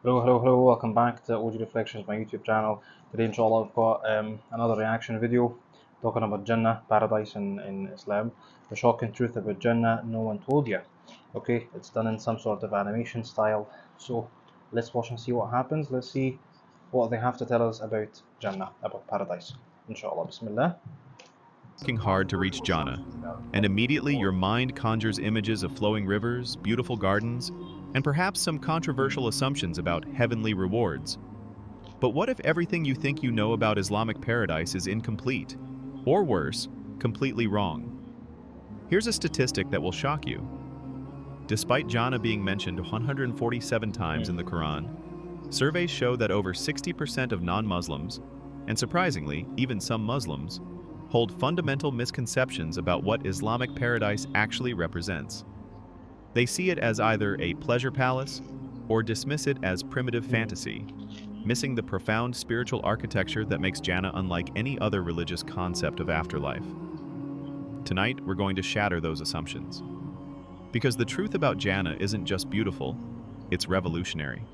Hello, welcome back to OG Reflections, my YouTube channel. Today, inshallah, I've got another reaction video talking about Jannah, paradise in Islam. The shocking truth about Jannah no one told you. Okay, it's done in some sort of animation style. So, let's watch and see what happens. Let's see what they have to tell us about Jannah, about paradise. Inshallah, Bismillah. Working hard to reach Jannah, and immediately your mind conjures images of flowing rivers, beautiful gardens, and perhaps some controversial assumptions about heavenly rewards. But what if everything you think you know about Islamic paradise is incomplete? Or worse, completely wrong? Here's a statistic that will shock you. Despite Jannah being mentioned 147 times in the Quran, surveys show that over 60% of non-Muslims, and surprisingly, even some Muslims, hold fundamental misconceptions about what Islamic paradise actually represents. They see it as either a pleasure palace or dismiss it as primitive fantasy, missing the profound spiritual architecture that makes Jannah unlike any other religious concept of afterlife. Tonight, we're going to shatter those assumptions. Because the truth about Jannah isn't just beautiful, it's revolutionary.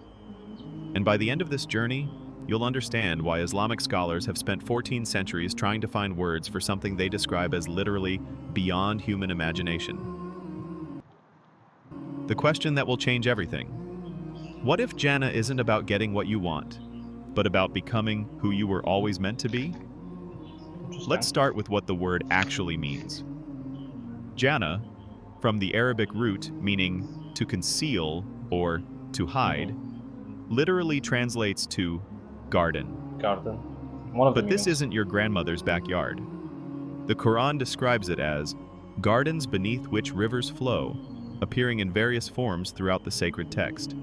And by the end of this journey, you'll understand why Islamic scholars have spent 14 centuries trying to find words for something they describe as literally beyond human imagination. The question that will change everything. What if Jannah isn't about getting what you want, but about becoming who you were always meant to be? Let's start with what the word actually means. Jannah, from the Arabic root meaning to conceal or to hide, literally translates to garden. But this isn't your grandmother's backyard. The Quran describes it as gardens beneath which rivers flow, appearing in various forms throughout the sacred text.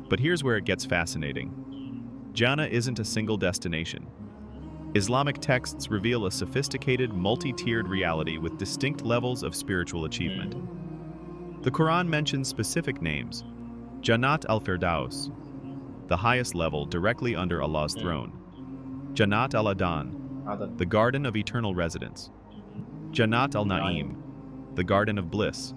But here's where it gets fascinating. Jannah isn't a single destination. Islamic texts reveal a sophisticated, multi-tiered reality with distinct levels of spiritual achievement. The Quran mentions specific names: Jannat al-Firdaus, the highest level directly under Allah's throne; Jannat al-Adan, the garden of eternal residence; Jannat al-Na'im, the garden of bliss;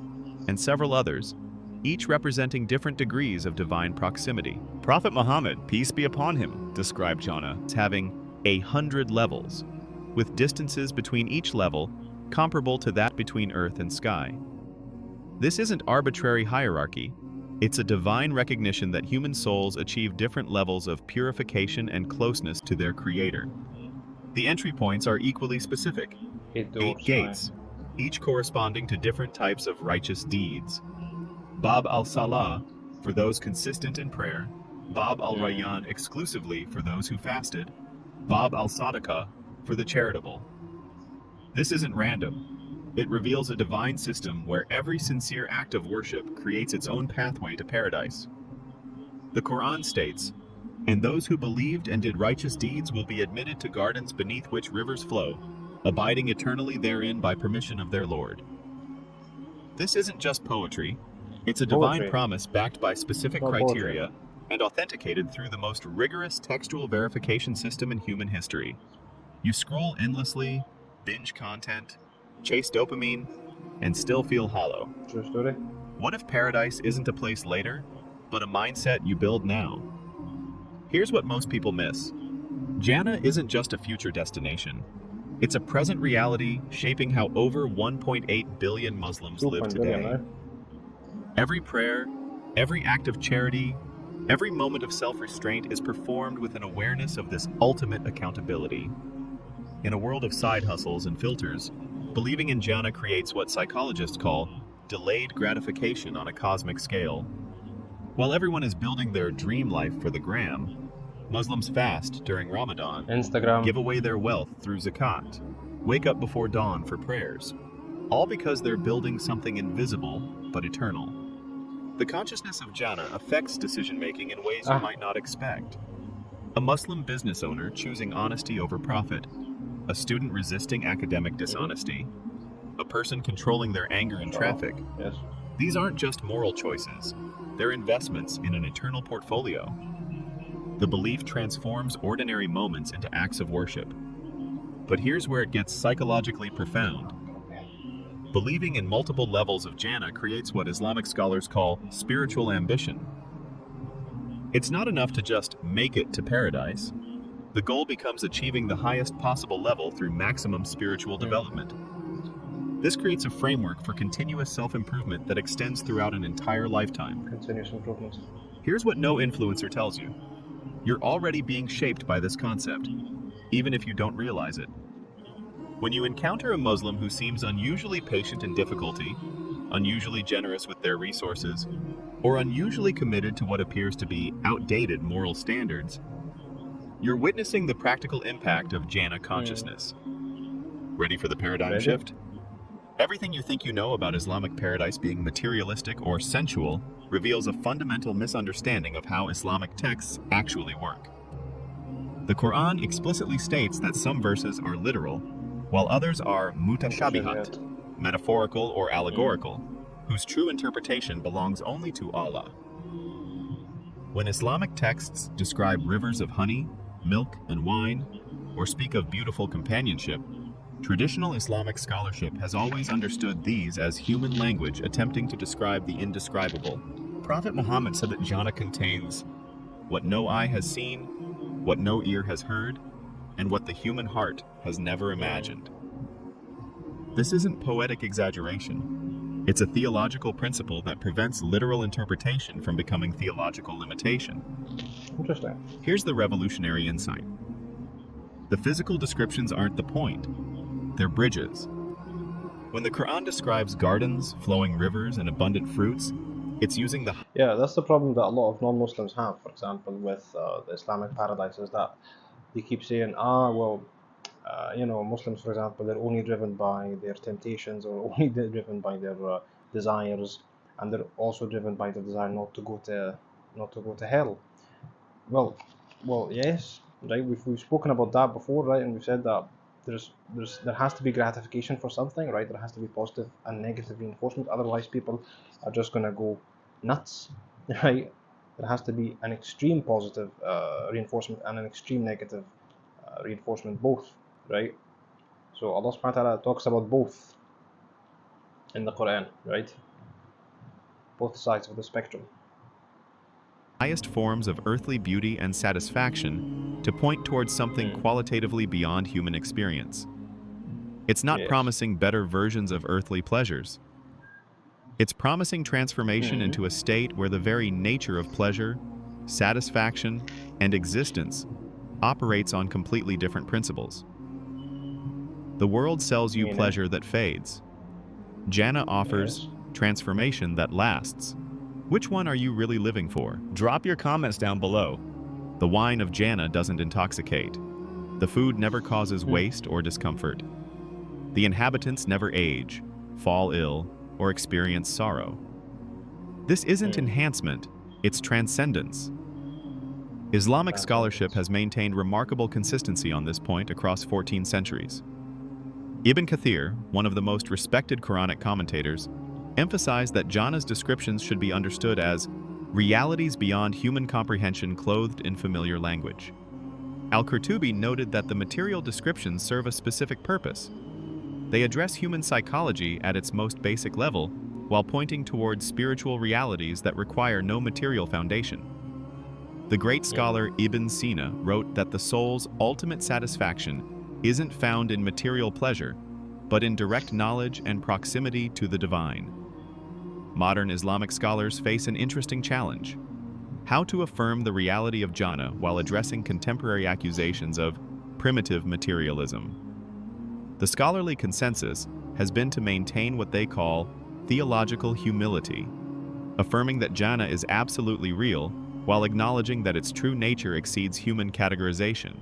and several others, each representing different degrees of divine proximity. Prophet Muhammad, peace be upon him, described Jannah as having 100 levels, with distances between each level comparable to that between earth and sky. This isn't arbitrary hierarchy. It's a divine recognition that human souls achieve different levels of purification and closeness to their Creator. The entry points are equally specific. 8 gates, each corresponding to different types of righteous deeds. Bab al-Salah, for those consistent in prayer; Bab al-Rayyan, exclusively for those who fasted; Bab al-Sadaqah, for the charitable. This isn't random. It reveals a divine system where every sincere act of worship creates its own pathway to paradise. The Quran states, "And those who believed and did righteous deeds will be admitted to gardens beneath which rivers flow, abiding eternally therein by permission of their Lord." This isn't just poetry. It's a divine promise backed by specific criteria and authenticated through the most rigorous textual verification system in human history. You scroll endlessly, binge content, chase dopamine, and still feel hollow. True story. What if paradise isn't a place later, but a mindset you build now? Here's what most people miss. Jannah isn't just a future destination. It's a present reality shaping how over 1.8 billion Muslims live today. Every prayer, every act of charity, every moment of self-restraint is performed with an awareness of this ultimate accountability. In a world of side hustles and filters, believing in Jannah creates what psychologists call delayed gratification on a cosmic scale. While everyone is building their dream life for the gram, Muslims fast during Ramadan, Instagram, give away their wealth through zakat, wake up before dawn for prayers, all because they're building something invisible but eternal. The consciousness of Jannah affects decision-making in ways you might not expect. A Muslim business owner choosing honesty over profit, a student resisting academic dishonesty, a person controlling their anger in traffic. These aren't just moral choices, they're investments in an eternal portfolio. The belief transforms ordinary moments into acts of worship. But here's where it gets psychologically profound. Believing in multiple levels of Jannah creates what Islamic scholars call spiritual ambition. It's not enough to just make it to paradise. The goal becomes achieving the highest possible level through maximum spiritual development. This creates a framework for continuous self-improvement that extends throughout an entire lifetime. Continuous improvement. Here's what no influencer tells you. You're already being shaped by this concept, even if you don't realize it. When you encounter a Muslim who seems unusually patient in difficulty, unusually generous with their resources, or unusually committed to what appears to be outdated moral standards, you're witnessing the practical impact of Jannah consciousness. Ready for the paradigm shift? Everything you think you know about Islamic paradise being materialistic or sensual reveals a fundamental misunderstanding of how Islamic texts actually work. The Quran explicitly states that some verses are literal, while others are mutashabihat, metaphorical or allegorical, whose true interpretation belongs only to Allah. When Islamic texts describe rivers of honey, milk, and wine, or speak of beautiful companionship, traditional Islamic scholarship has always understood these as human language attempting to describe the indescribable. Prophet Muhammad said that Jannah contains what no eye has seen, what no ear has heard, and what the human heart has never imagined. This isn't poetic exaggeration. It's a theological principle that prevents literal interpretation from becoming theological limitation. Interesting. Here's the revolutionary insight. The physical descriptions aren't the point. They're bridges. When the Quran describes gardens, flowing rivers, and abundant fruits, it's using the... Yeah, that's the problem that a lot of non-Muslims have, for example, with the Islamic paradise, is that they keep saying, Muslims, for example, they're only driven by their temptations or only driven by their desires, and they're also driven by the desire not to go to hell. Well, yes, right. We've spoken about that before, right? And we've said that there has to be gratification for something, right? There has to be positive and negative reinforcement. Otherwise, people are just gonna go nuts, right? There has to be an extreme positive reinforcement and an extreme negative reinforcement, both, right? So Allah subhanahu wa ta'ala talks about both in the Quran, right? Both sides of the spectrum. Highest forms of earthly beauty and satisfaction to point towards something qualitatively beyond human experience. It's not promising better versions of earthly pleasures. It's promising transformation into a state where the very nature of pleasure, satisfaction, and existence operates on completely different principles. The world sells you pleasure that fades. Jannah offers transformation that lasts. Which one are you really living for? Drop your comments down below. The wine of Jannah doesn't intoxicate. The food never causes waste or discomfort. The inhabitants never age, fall ill, or experience sorrow. This isn't enhancement, it's transcendence. Islamic scholarship has maintained remarkable consistency on this point across 14 centuries. Ibn Kathir, one of the most respected Quranic commentators, emphasized that Jannah's descriptions should be understood as realities beyond human comprehension clothed in familiar language. Al-Qurtubi noted that the material descriptions serve a specific purpose. They address human psychology at its most basic level, while pointing towards spiritual realities that require no material foundation. The great scholar Ibn Sina wrote that the soul's ultimate satisfaction isn't found in material pleasure, but in direct knowledge and proximity to the divine. Modern Islamic scholars face an interesting challenge: how to affirm the reality of Jannah while addressing contemporary accusations of primitive materialism. The scholarly consensus has been to maintain what they call theological humility, affirming that Jannah is absolutely real while acknowledging that its true nature exceeds human categorization.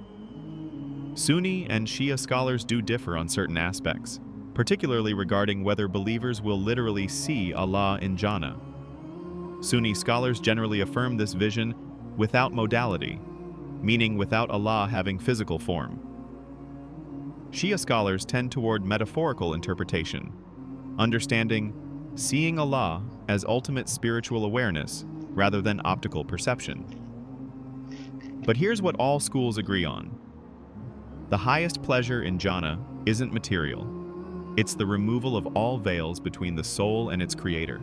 Sunni and Shia scholars do differ on certain aspects, particularly regarding whether believers will literally see Allah in Jannah. Sunni scholars generally affirm this vision without modality, meaning without Allah having physical form. Shia scholars tend toward metaphorical interpretation, understanding seeing Allah as ultimate spiritual awareness rather than optical perception. But here's what all schools agree on. The highest pleasure in Jannah isn't material. It's the removal of all veils between the soul and its creator.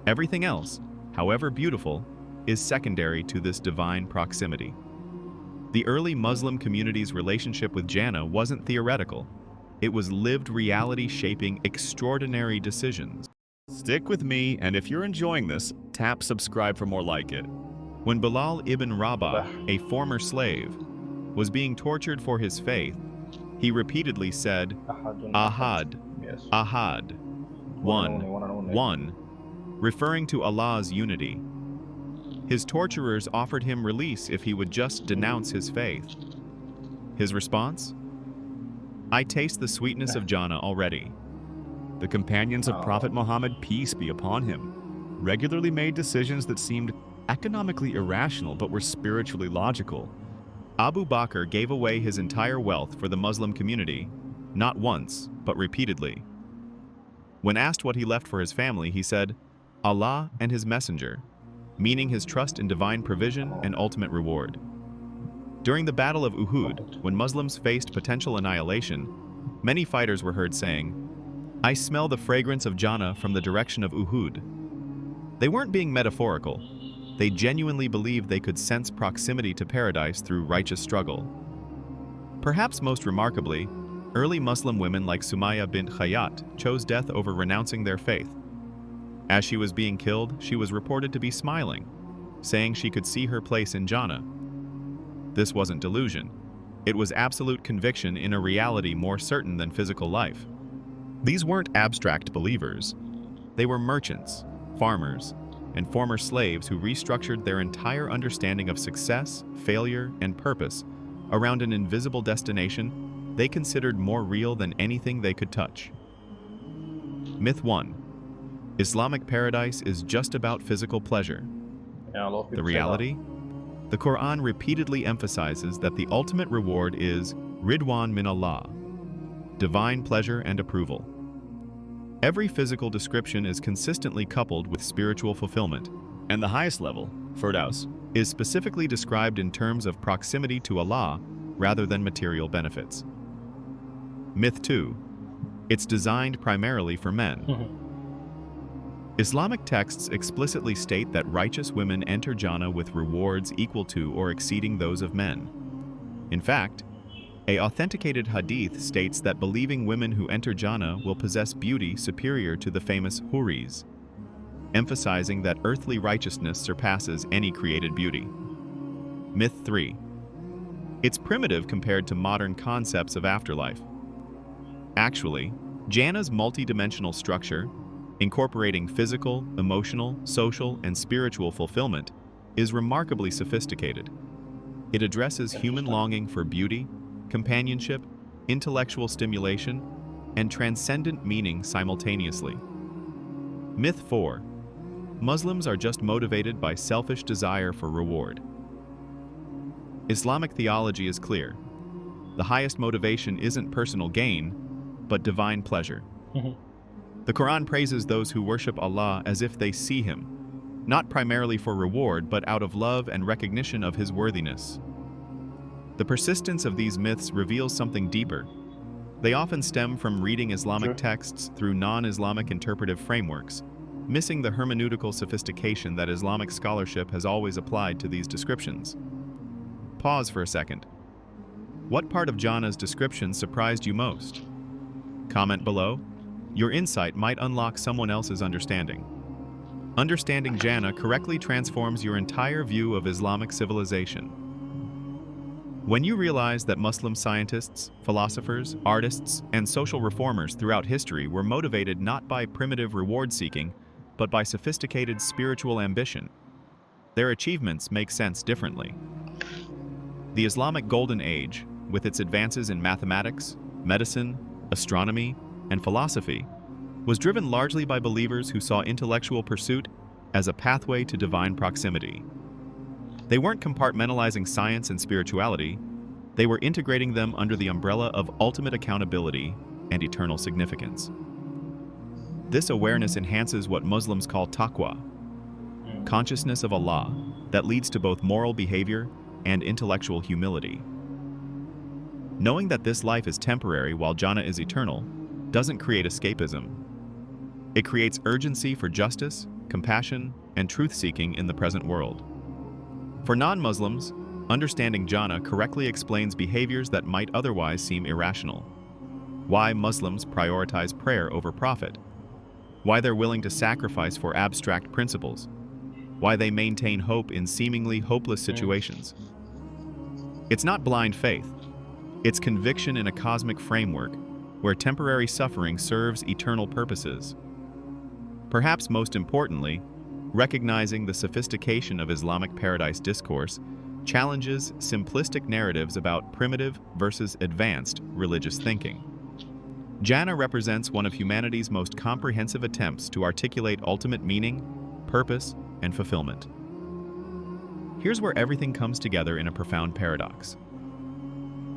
Everything else, however beautiful, is secondary to this divine proximity. The early Muslim community's relationship with Jannah wasn't theoretical. It was lived reality shaping extraordinary decisions. Stick with me, and if you're enjoying this, tap subscribe for more like it. When Bilal ibn Rabah, a former slave, was being tortured for his faith, he repeatedly said, Ahad, Yes. Ahad, One one, and only. one, referring to Allah's unity. His torturers offered him release if he would just denounce his faith. His response? I taste the sweetness of Jannah already. The companions of Prophet Muhammad, peace be upon him, regularly made decisions that seemed economically irrational but were spiritually logical. Abu Bakr gave away his entire wealth for the Muslim community, not once, but repeatedly. When asked what he left for his family, he said, Allah and His Messenger, meaning his trust in divine provision and ultimate reward. During the Battle of Uhud, when Muslims faced potential annihilation, many fighters were heard saying, I smell the fragrance of Jannah from the direction of Uhud. They weren't being metaphorical. They genuinely believed they could sense proximity to paradise through righteous struggle. Perhaps most remarkably, early Muslim women like Sumayya bint Khayyat chose death over renouncing their faith. As she was being killed, she was reported to be smiling, saying she could see her place in Jannah. This wasn't delusion. It was absolute conviction in a reality more certain than physical life. These weren't abstract believers. They were merchants, farmers, and former slaves who restructured their entire understanding of success, failure, and purpose around an invisible destination they considered more real than anything they could touch. Myth 1. Islamic paradise is just about physical pleasure. Yeah, a lot of The people say that. reality? The Quran repeatedly emphasizes that the ultimate reward is Ridwan min Allah, divine pleasure and approval. Every physical description is consistently coupled with spiritual fulfillment, and the highest level, Firdaus, is specifically described in terms of proximity to Allah rather than material benefits. Myth 2. It's designed primarily for men. Islamic texts explicitly state that righteous women enter Jannah with rewards equal to or exceeding those of men. In fact, an authenticated hadith states that believing women who enter Jannah will possess beauty superior to the famous Huris, emphasizing that earthly righteousness surpasses any created beauty. Myth 3. It's primitive compared to modern concepts of afterlife. Actually, Jannah's multidimensional structure, incorporating physical, emotional, social, and spiritual fulfillment, is remarkably sophisticated. It addresses human longing for beauty, companionship, intellectual stimulation, and transcendent meaning simultaneously. Myth 4. Muslims are just motivated by selfish desire for reward. Islamic theology is clear. The highest motivation isn't personal gain, but divine pleasure. The Quran praises those who worship Allah as if they see Him, not primarily for reward, but out of love and recognition of His worthiness. The persistence of these myths reveals something deeper. They often stem from reading Islamic texts through non-Islamic interpretive frameworks, missing the hermeneutical sophistication that Islamic scholarship has always applied to these descriptions. Pause for a second. What part of Jannah's description surprised you most? Comment below. Your insight might unlock someone else's understanding. Understanding Jannah correctly transforms your entire view of Islamic civilization. When you realize that Muslim scientists, philosophers, artists, and social reformers throughout history were motivated not by primitive reward-seeking, but by sophisticated spiritual ambition, their achievements make sense differently. The Islamic Golden Age, with its advances in mathematics, medicine, astronomy, and philosophy, was driven largely by believers who saw intellectual pursuit as a pathway to divine proximity. They weren't compartmentalizing science and spirituality, they were integrating them under the umbrella of ultimate accountability and eternal significance. This awareness enhances what Muslims call taqwa, consciousness of Allah, that leads to both moral behavior and intellectual humility. Knowing that this life is temporary while Jannah is eternal doesn't create escapism. It creates urgency for justice, compassion, and truth-seeking in the present world. For non-Muslims, understanding Jannah correctly explains behaviors that might otherwise seem irrational. Why Muslims prioritize prayer over profit. Why they're willing to sacrifice for abstract principles. Why they maintain hope in seemingly hopeless situations. It's not blind faith. It's conviction in a cosmic framework where temporary suffering serves eternal purposes. Perhaps most importantly, recognizing the sophistication of Islamic paradise discourse challenges simplistic narratives about primitive versus advanced religious thinking. Jannah represents one of humanity's most comprehensive attempts to articulate ultimate meaning, purpose, and fulfillment. Here's where everything comes together in a profound paradox.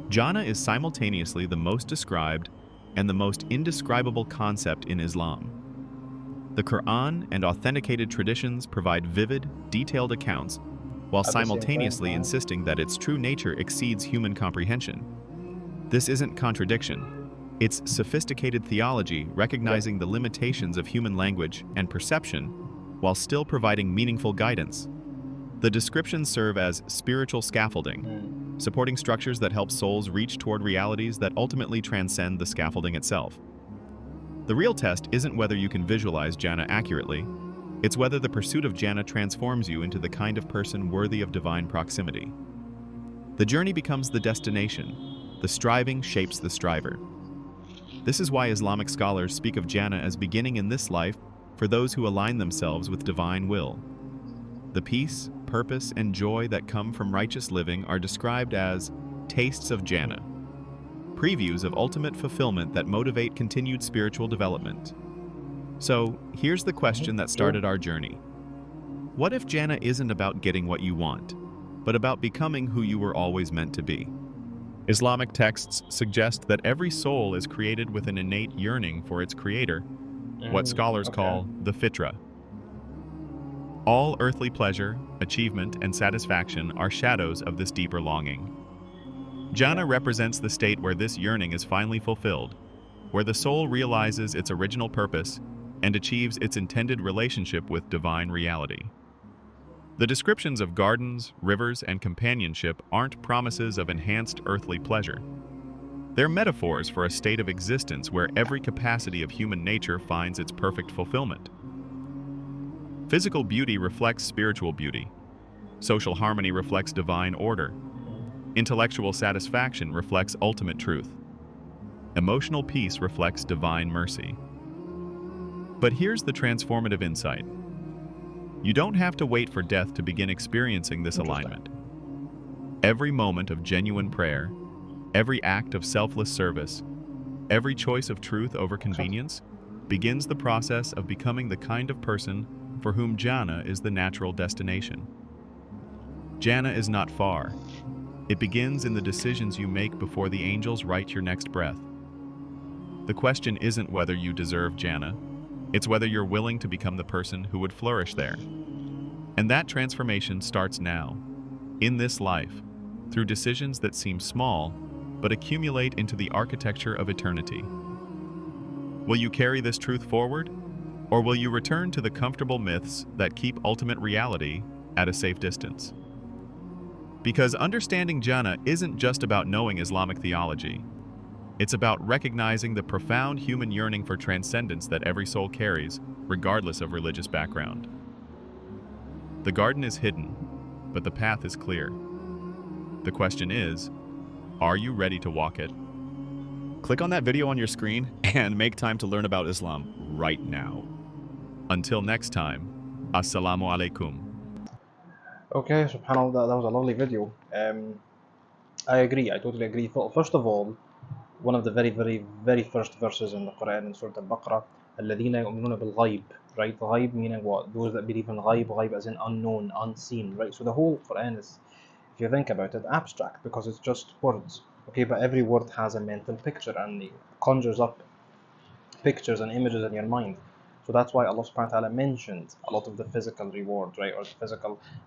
Jannah is simultaneously the most described and the most indescribable concept in Islam. The Quran and authenticated traditions provide vivid, detailed accounts, while simultaneously insisting that its true nature exceeds human comprehension. This isn't contradiction. It's sophisticated theology recognizing the limitations of human language and perception while still providing meaningful guidance. The descriptions serve as spiritual scaffolding, supporting structures that help souls reach toward realities that ultimately transcend the scaffolding itself. The real test isn't whether you can visualize Jannah accurately, it's whether the pursuit of Jannah transforms you into the kind of person worthy of divine proximity. The journey becomes the destination, the striving shapes the striver. This is why Islamic scholars speak of Jannah as beginning in this life for those who align themselves with divine will. The peace, purpose, and joy that come from righteous living are described as tastes of Jannah, previews of ultimate fulfillment that motivate continued spiritual development. So, here's the question that started our journey. What if Jannah isn't about getting what you want, but about becoming who you were always meant to be? Islamic texts suggest that every soul is created with an innate yearning for its creator, what scholars call the fitra. All earthly pleasure, achievement, and satisfaction are shadows of this deeper longing. Jannah represents the state where this yearning is finally fulfilled, where the soul realizes its original purpose and achieves its intended relationship with divine reality. The descriptions of gardens, rivers, and companionship aren't promises of enhanced earthly pleasure. They're metaphors for a state of existence where every capacity of human nature finds its perfect fulfillment. Physical beauty reflects spiritual beauty. Social harmony reflects divine order. Intellectual satisfaction reflects ultimate truth. Emotional peace reflects divine mercy. But here's the transformative insight. You don't have to wait for death to begin experiencing this alignment. Every moment of genuine prayer, every act of selfless service, every choice of truth over convenience begins the process of becoming the kind of person for whom Jannah is the natural destination. Jannah is not far. It begins in the decisions you make before the angels write your next breath. The question isn't whether you deserve Jannah, it's whether you're willing to become the person who would flourish there. And that transformation starts now, in this life, through decisions that seem small, but accumulate into the architecture of eternity. Will you carry this truth forward? Or will you return to the comfortable myths that keep ultimate reality at a safe distance? Because understanding Jannah isn't just about knowing Islamic theology. It's about recognizing the profound human yearning for transcendence that every soul carries, regardless of religious background. The garden is hidden, but the path is clear. The question is, are you ready to walk it? Click on that video on your screen and make time to learn about Islam right now. Until next time, Assalamu alaikum. Okay, subhanAllah, that was a lovely video. I agree, I totally agree. First of all, one of the very first verses in the Quran in Surah Al-Baqarah, الَّذِينَ يُؤْمِنُونَ بِالْغَيْبِ, right? Ghaib meaning what? Those that believe in ghaib as in unknown, unseen, right? So the whole Quran is, if you think about it, abstract because it's just words. Okay, but every word has a mental picture and it conjures up pictures and images in your mind. So that's why Allah subhanahu wa ta'ala mentioned a lot of the physical reward, right? Or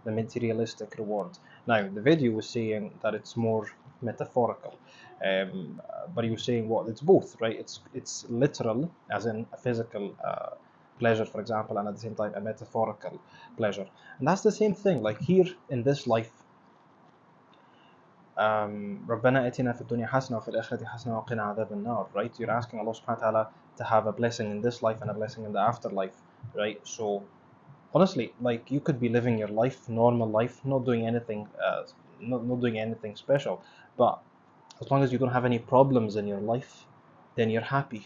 the materialistic reward. Now, the video was saying that it's more metaphorical. But he was saying what? It's both, right? It's literal, as in a physical pleasure, for example, and at the same time a metaphorical pleasure. And that's the same thing. Like here in this life, ربنا اتنا في الدنيا حسنة وفي الآخرة حسنة وقنا عذاب النار, right? You're asking Allah subhanahu wa ta'ala to have a blessing in this life and a blessing in the afterlife, right? So honestly, like, you could be living your life, normal life, not doing anything, not doing anything special, but as long as you don't have any problems in your life, then you're happy.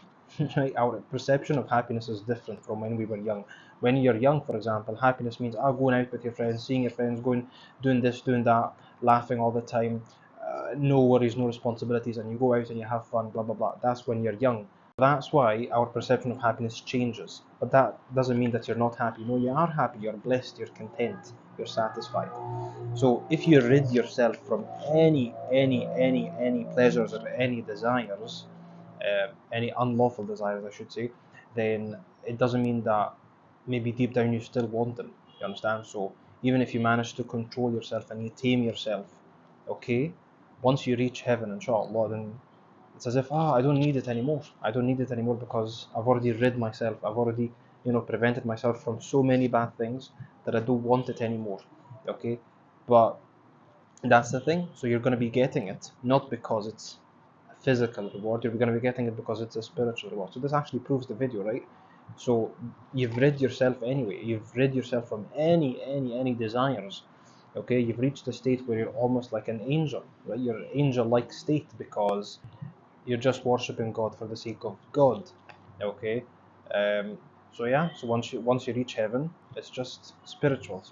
Right? Our perception of happiness is different from when we were young. When you're young, for example, happiness means going out with your friends, seeing your friends, going, doing this, doing that, laughing all the time, no worries, no responsibilities, and you go out and you have fun, blah blah blah. That's when you're young. That's why our perception of happiness changes. But that doesn't mean that you're not happy. No, you are happy, you're blessed, you're content, you're satisfied. So if you rid yourself from any pleasures or any desires, any unlawful desires, I should say, then it doesn't mean that maybe deep down you still want them. You understand? So even if you manage to control yourself and you tame yourself, okay, once you reach heaven, inshallah, then it's as if, I don't need it anymore. I don't need it anymore because I've already rid myself. I've already, prevented myself from so many bad things that I don't want it anymore. Okay, but that's the thing. So you're going to be getting it not because it's a physical reward. You're going to be getting it because it's a spiritual reward. So this actually proves the video, right? So you've rid yourself anyway. You've rid yourself from any desires. Okay, you've reached a state where you're almost like an angel, right? You're an angel-like state because you're just worshiping God for the sake of God. Okay, so yeah. So once you reach heaven, it's just spiritual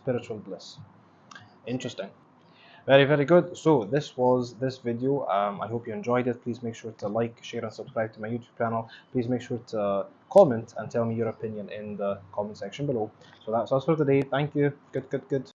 bliss. Interesting. Very, very good. So this was this video. I hope you enjoyed it. Please make sure to like, share, and subscribe to my YouTube channel. Please make sure to comment and tell me your opinion in the comment section below. So that's us for today. Thank you. Good.